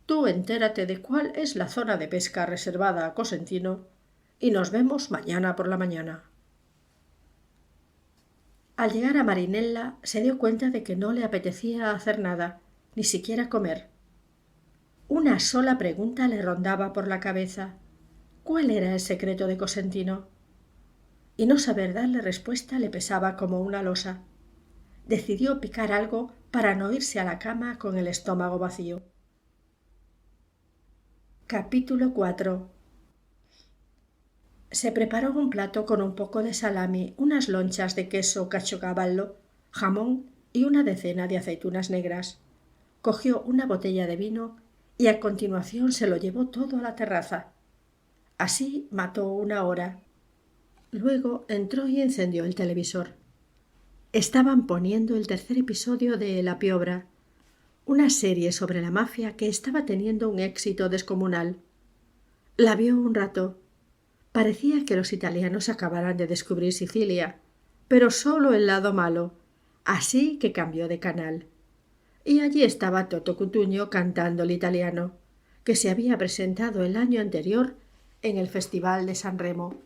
Tú entérate de cuál es la zona de pesca reservada a Cosentino y nos vemos mañana por la mañana. Al llegar a Marinella se dio cuenta de que no le apetecía hacer nada, ni siquiera comer. Una sola pregunta le rondaba por la cabeza. ¿Cuál era el secreto de Cosentino? Y no saber darle respuesta le pesaba como una losa. Decidió picar algo para no irse a la cama con el estómago vacío. Capítulo 4. Se preparó un plato con un poco de salami, unas lonchas de queso caciocavallo, jamón y una decena de aceitunas negras. Cogió una botella de vino y a continuación se lo llevó todo a la terraza. Así mató 1 hora. Luego entró y encendió el televisor. Estaban poniendo el 3er episodio de La Piobra, una serie sobre la mafia que estaba teniendo un éxito descomunal. La vio un rato. Parecía que los italianos acabaran de descubrir Sicilia, pero solo el lado malo, así que cambió de canal. Y allí estaba Toto Cutugno cantando el italiano, que se había presentado el año anterior en el Festival de San Remo.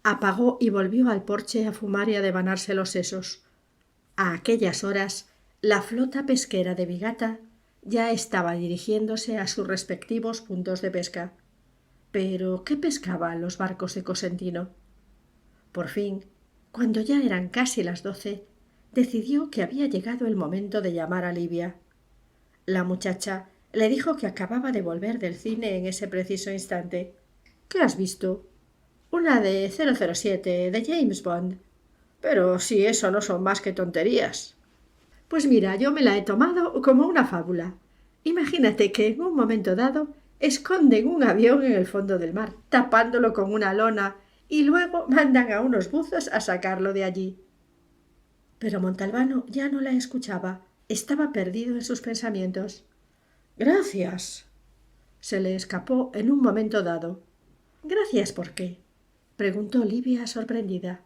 Apagó y volvió al porche a fumar y a devanarse los sesos. A aquellas horas, la flota pesquera de Vigata ya estaba dirigiéndose a sus respectivos puntos de pesca. Pero ¿qué pescaban los barcos de Cosentino? Por fin, Cuando ya eran casi las 12, decidió que había llegado el momento de llamar a Livia. La muchacha le dijo que acababa de volver del cine en ese preciso instante. ¿Qué has visto? Una de 007, de James Bond. Pero si eso no son más que tonterías. Pues mira, yo me la he tomado como una fábula. Imagínate que en un momento dado esconden un avión en el fondo del mar, tapándolo con una lona, y luego mandan a unos buzos a sacarlo de allí. Pero Montalbano ya no la escuchaba. Estaba perdido en sus pensamientos. Gracias. Se le escapó en un momento dado. ¿Gracias por qué? Preguntó Livia sorprendida.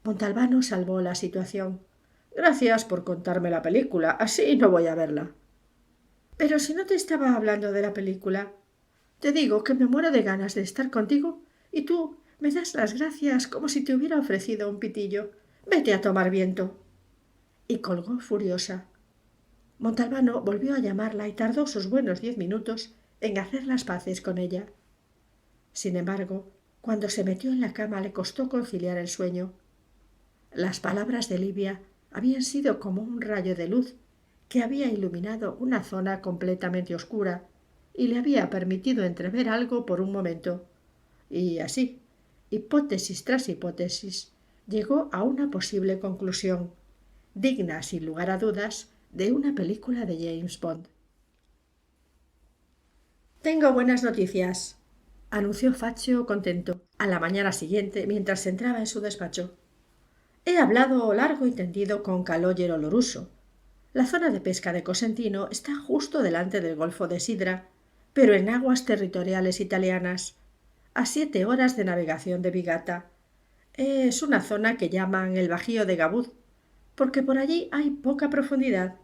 Montalbano salvó la situación. Gracias por contarme la película. Así no voy a verla. Pero si no te estaba hablando de la película. Te digo que me muero de ganas de estar contigo y tú me das las gracias como si te hubiera ofrecido un pitillo. Vete a tomar viento. Y colgó furiosa. Montalbano volvió a llamarla y tardó sus buenos 10 minutos en hacer las paces con ella. Sin embargo, cuando se metió en la cama le costó conciliar el sueño. Las palabras de Livia habían sido como un rayo de luz que había iluminado una zona completamente oscura y le había permitido entrever algo por un momento. Y así, hipótesis tras hipótesis, llegó a una posible conclusión, digna, sin lugar a dudas, de una película de James Bond. Tengo buenas noticias, anunció Faccio contento, a la mañana siguiente mientras entraba en su despacho. He hablado largo y tendido con Calogero Lorusso. La zona de pesca de Cosentino está justo delante del Golfo de Sidra, pero en aguas territoriales italianas, a 7 horas de navegación de Vigata. Es una zona que llaman el Bajío de Gabud, porque por allí hay poca profundidad.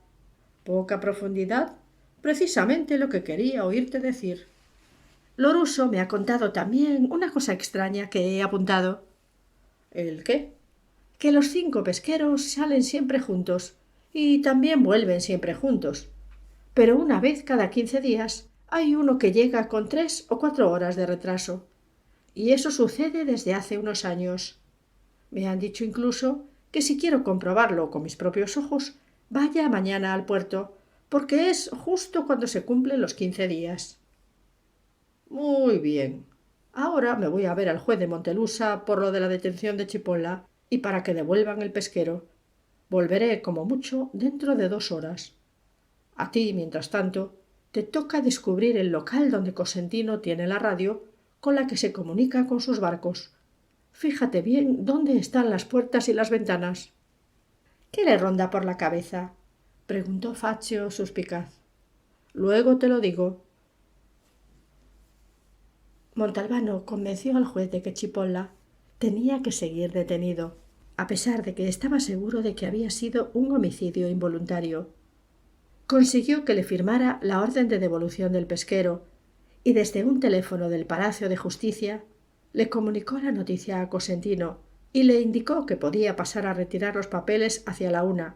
¿Poca profundidad? Precisamente lo que quería oírte decir. Lorusso me ha contado también una cosa extraña que he apuntado. ¿El qué? Que los 5 pesqueros salen siempre juntos y también vuelven siempre juntos. Pero una vez cada 15 días hay uno que llega con 3 o 4 horas de retraso. Y eso sucede desde hace unos años. Me han dicho incluso que si quiero comprobarlo con mis propios ojos, vaya mañana al puerto, porque es justo cuando se cumplen los 15 días. Muy bien. Ahora me voy a ver al juez de Montelusa por lo de la detención de Chipolla y para que devuelvan el pesquero. Volveré, como mucho, dentro de 2 horas. A ti, mientras tanto, te toca descubrir el local donde Cosentino tiene la radio con la que se comunica con sus barcos. Fíjate bien dónde están las puertas y las ventanas. ¿Qué le ronda por la cabeza? Preguntó Faccio suspicaz. Luego te lo digo. Montalbano convenció al juez de que Chipolla tenía que seguir detenido, a pesar de que estaba seguro de que había sido un homicidio involuntario. Consiguió que le firmara la orden de devolución del pesquero y desde un teléfono del Palacio de Justicia le comunicó la noticia a Cosentino y le indicó que podía pasar a retirar los papeles hacia la 1,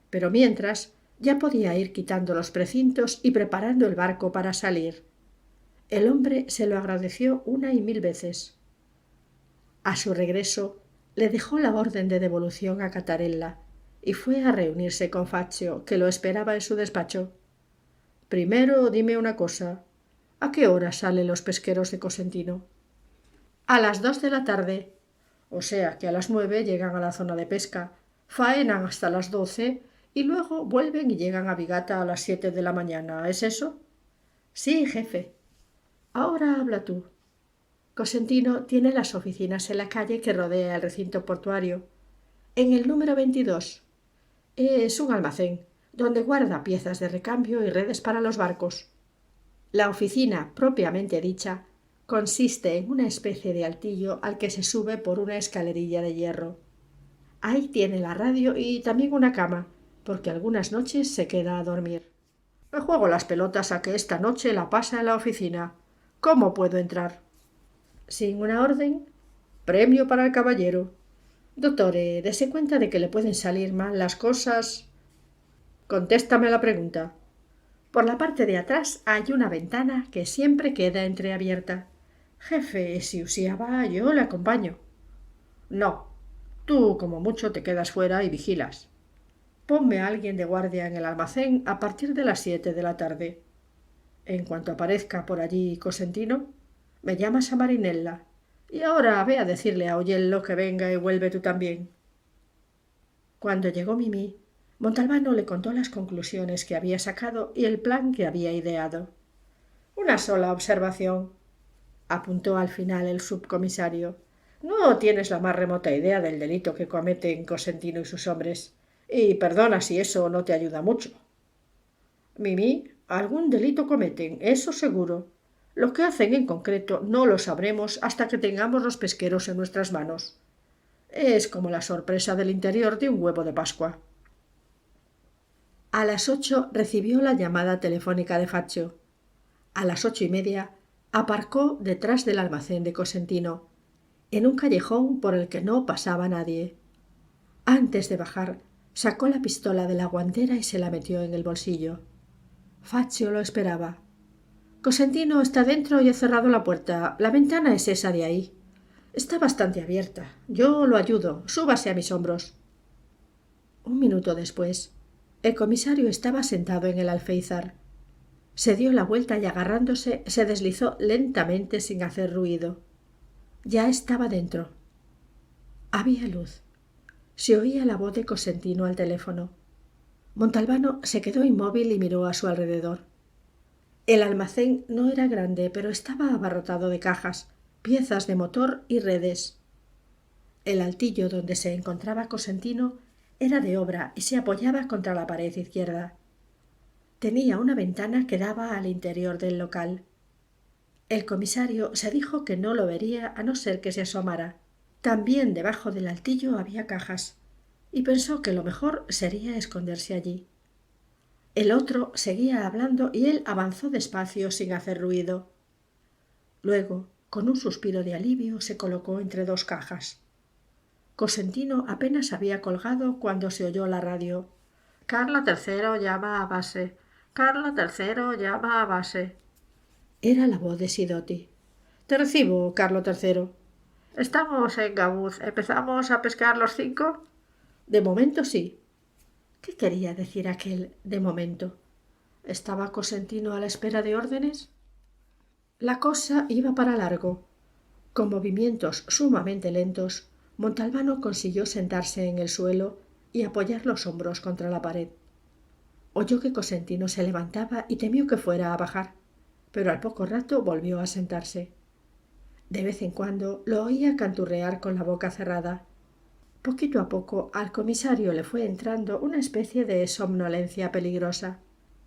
pero mientras ya podía ir quitando los precintos y preparando el barco para salir. El hombre se lo agradeció 1 y 1000 veces. A su regreso le dejó la orden de devolución a Catarella y fue a reunirse con Faccio, que lo esperaba en su despacho. Primero dime una cosa. ¿A qué hora salen los pesqueros de Cosentino? A las 2 de la tarde. O sea que a las 9 llegan a la zona de pesca, faenan hasta las 12 y luego vuelven y llegan a Vigata a las 7 de la mañana. ¿Es eso? Sí, jefe. Ahora habla tú. Cosentino tiene las oficinas en la calle que rodea el recinto portuario. En el número 22. Es un almacén, donde guarda piezas de recambio y redes para los barcos. La oficina, propiamente dicha, consiste en una especie de altillo al que se sube por una escalerilla de hierro. Ahí tiene la radio y también una cama, porque algunas noches se queda a dormir. Me juego las pelotas a que esta noche la pasa en la oficina. ¿Cómo puedo entrar? ¿Sin una orden? Premio para el caballero. Dottore, dese cuenta de que le pueden salir mal las cosas. Contéstame la pregunta. Por la parte de atrás hay una ventana que siempre queda entreabierta. Jefe, si usía va, yo le acompaño. No. Tú, como mucho, te quedas fuera y vigilas. Ponme a alguien de guardia en el almacén a partir de las 7 de la tarde. En cuanto aparezca por allí Cosentino, me llamas a Marinella. Y ahora ve a decirle a Ollello que venga y vuelve tú también. Cuando llegó Mimi, Montalbano le contó las conclusiones que había sacado y el plan que había ideado. Una sola observación, apuntó al final el subcomisario. No tienes la más remota idea del delito que cometen Cosentino y sus hombres. Y perdona si eso no te ayuda mucho. Mimi, algún delito cometen, eso seguro. Lo que hacen en concreto no lo sabremos hasta que tengamos los pesqueros en nuestras manos. Es como la sorpresa del interior de un huevo de Pascua. A las 8 recibió la llamada telefónica de Faccio. A las 8:30 aparcó detrás del almacén de Cosentino, en un callejón por el que no pasaba nadie. Antes de bajar, sacó la pistola de la guantera y se la metió en el bolsillo. Faccio lo esperaba. Cosentino está dentro y he cerrado la puerta. La ventana es esa de ahí. Está bastante abierta. Yo lo ayudo. Súbase a mis hombros. Un minuto después, el comisario estaba sentado en el alféizar. Se dio la vuelta y agarrándose se deslizó lentamente sin hacer ruido. Ya estaba dentro. Había luz. Se oía la voz de Cosentino al teléfono. Montalbano se quedó inmóvil y miró a su alrededor. El almacén no era grande, pero estaba abarrotado de cajas, piezas de motor y redes. El altillo donde se encontraba Cosentino era de obra y se apoyaba contra la pared izquierda. Tenía una ventana que daba al interior del local. El comisario se dijo que no lo vería a no ser que se asomara. También debajo del altillo había cajas, y pensó que lo mejor sería esconderse allí. El otro seguía hablando y él avanzó despacio sin hacer ruido. Luego, con un suspiro de alivio, se colocó entre dos cajas. Cosentino apenas había colgado cuando se oyó la radio. Carlo III llama a base. Carlo III llama a base. Era la voz de Sidotti. Te recibo, Carlo III. Estamos en Gabuz. ¿Empezamos a pescar los 5? De momento sí. ¿Qué quería decir aquel de momento? ¿Estaba Cosentino a la espera de órdenes? La cosa iba para largo. Con movimientos sumamente lentos, Montalbano consiguió sentarse en el suelo y apoyar los hombros contra la pared. Oyó que Cosentino se levantaba y temió que fuera a bajar, pero al poco rato volvió a sentarse. De vez en cuando lo oía canturrear con la boca cerrada. Poquito a poco al comisario le fue entrando una especie de somnolencia peligrosa.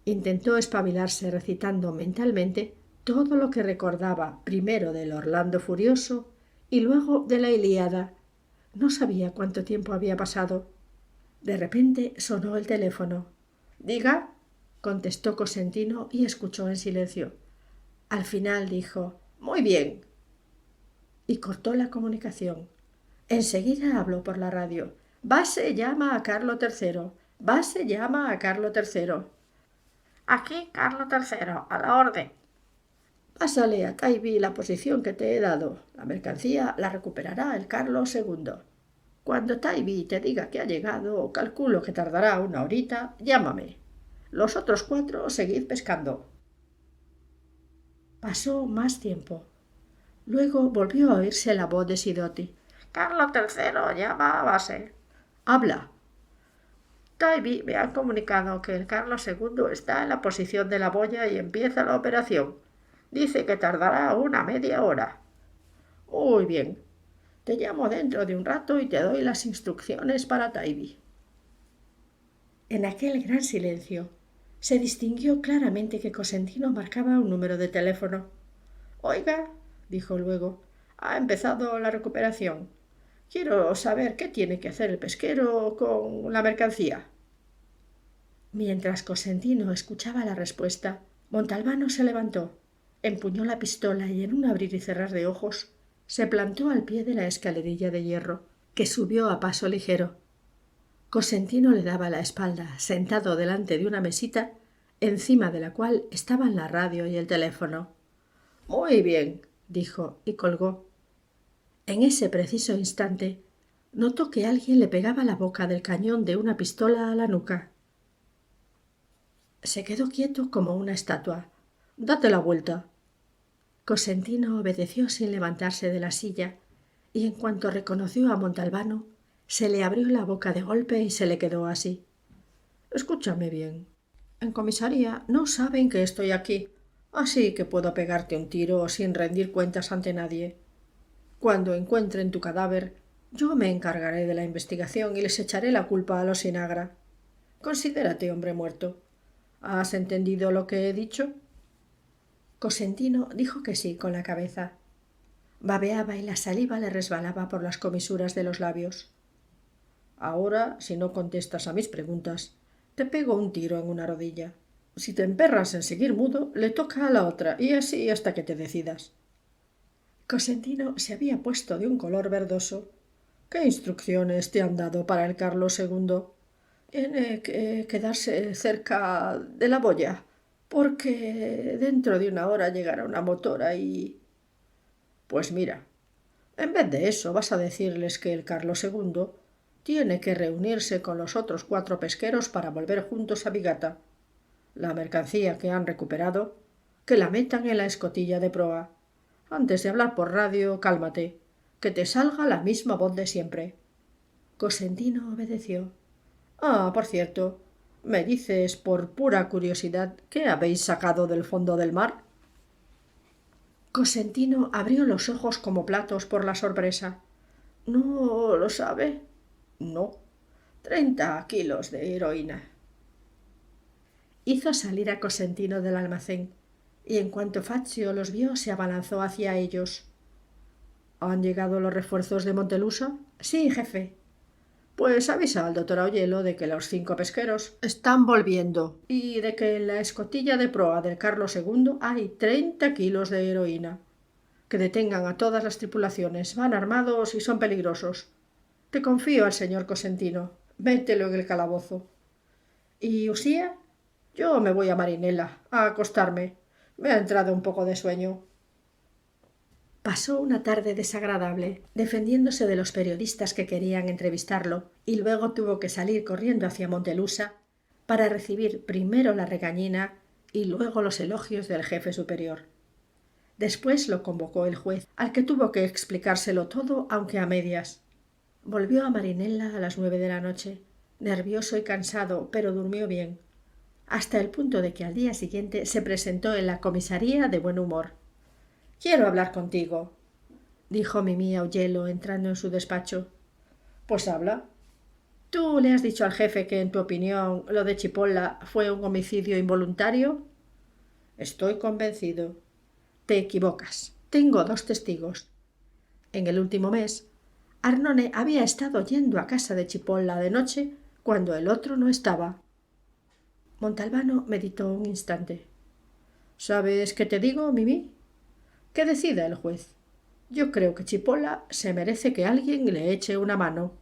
Intentó espabilarse recitando mentalmente todo lo que recordaba primero del Orlando Furioso y luego de la Ilíada. No sabía cuánto tiempo había pasado. De repente sonó el teléfono. «Diga», contestó Cosentino y escuchó en silencio. Al final dijo «Muy bien» y cortó la comunicación. Enseguida habló por la radio. «Base llama a Carlo III. Base llama a Carlo III». «Aquí Carlo III, a la orden». «Pásale a Taibi la posición que te he dado. La mercancía la recuperará el Carlo II. Cuando Taibi te diga que ha llegado, calculo que tardará una horita, llámame. Los otros 4 seguid pescando». Pasó más tiempo. Luego volvió a oírse la voz de Sidotti. «Carlo III llama a base». «Habla». «Taibi me ha comunicado que el Carlo II está en la posición de la boya y empieza la operación. Dice que tardará una media hora». «Muy bien. Te llamo dentro de un rato y te doy las instrucciones para Taibi». En aquel gran silencio se distinguió claramente que Cosentino marcaba un número de teléfono. «Oiga», dijo luego, «ha empezado la recuperación. Quiero saber qué tiene que hacer el pesquero con la mercancía». Mientras Cosentino escuchaba la respuesta, Montalbano se levantó, empuñó la pistola y en un abrir y cerrar de ojos se plantó al pie de la escalerilla de hierro, que subió a paso ligero. Cosentino le daba la espalda, sentado delante de una mesita, encima de la cual estaban la radio y el teléfono. «Muy bien», dijo, y colgó. En ese preciso instante, notó que alguien le pegaba la boca del cañón de una pistola a la nuca. Se quedó quieto como una estatua. «Date la vuelta». Cosentino obedeció sin levantarse de la silla, y en cuanto reconoció a Montalbano, se le abrió la boca de golpe y se le quedó así. «Escúchame bien. En comisaría no saben que estoy aquí, así que puedo pegarte un tiro sin rendir cuentas ante nadie. Cuando encuentren tu cadáver, yo me encargaré de la investigación y les echaré la culpa a los Sinagra. Considérate hombre muerto. ¿Has entendido lo que he dicho?» Cosentino dijo que sí con la cabeza. Babeaba y la saliva le resbalaba por las comisuras de los labios. «Ahora, si no contestas a mis preguntas, te pego un tiro en una rodilla. Si te emperras en seguir mudo, le toca a la otra, y así hasta que te decidas». Cosentino se había puesto de un color verdoso. «¿Qué instrucciones te han dado para el Carlos II? Tiene que quedarse cerca de la boya, porque dentro de una hora llegará una motora y...» «Pues mira, en vez de eso vas a decirles que el Carlos II tiene que reunirse con los otros 4 pesqueros para volver juntos a Bigata. La mercancía que han recuperado, que la metan en la escotilla de proa. Antes de hablar por radio, cálmate, que te salga la misma voz de siempre». Cosentino obedeció. «Ah, por cierto, ¿me dices por pura curiosidad qué habéis sacado del fondo del mar?» Cosentino abrió los ojos como platos por la sorpresa. «¿No lo sabe?» «No. 30 kilos de heroína». Hizo salir a Cosentino del almacén, y en cuanto Fazio los vio se abalanzó hacia ellos. «¿Han llegado los refuerzos de Montelusa?» «Sí, jefe». «Pues avisa al doctor Augello de que los 5 pesqueros están volviendo y de que en la escotilla de proa del Carlos II hay 30 kilos de heroína. Que detengan a todas las tripulaciones. Van armados y son peligrosos. Te confío al señor Cosentino. Mételo en el calabozo. ¿Y Usía? Yo me voy a Marinela, a acostarme. Me ha entrado un poco de sueño». Pasó una tarde desagradable, defendiéndose de los periodistas que querían entrevistarlo, y luego tuvo que salir corriendo hacia Montelusa para recibir primero la regañina y luego los elogios del jefe superior. Después lo convocó el juez, al que tuvo que explicárselo todo, aunque a medias. Volvió a Marinella a las 9 de la noche, nervioso y cansado, pero durmió bien, hasta el punto de que al día siguiente se presentó en la comisaría de buen humor. «Quiero hablar contigo», dijo Mimí Augello entrando en su despacho. «Pues habla». «¿Tú le has dicho al jefe que, en tu opinión, lo de Chipolla fue un homicidio involuntario?» «Estoy convencido». «Te equivocas. Tengo 2 testigos. En el último mes, Arnone había estado yendo a casa de Chipolla de noche cuando el otro no estaba». Montalbano meditó un instante. «¿Sabes qué te digo, Mimí? Que decida el juez. Yo creo que Chipolla se merece que alguien le eche una mano».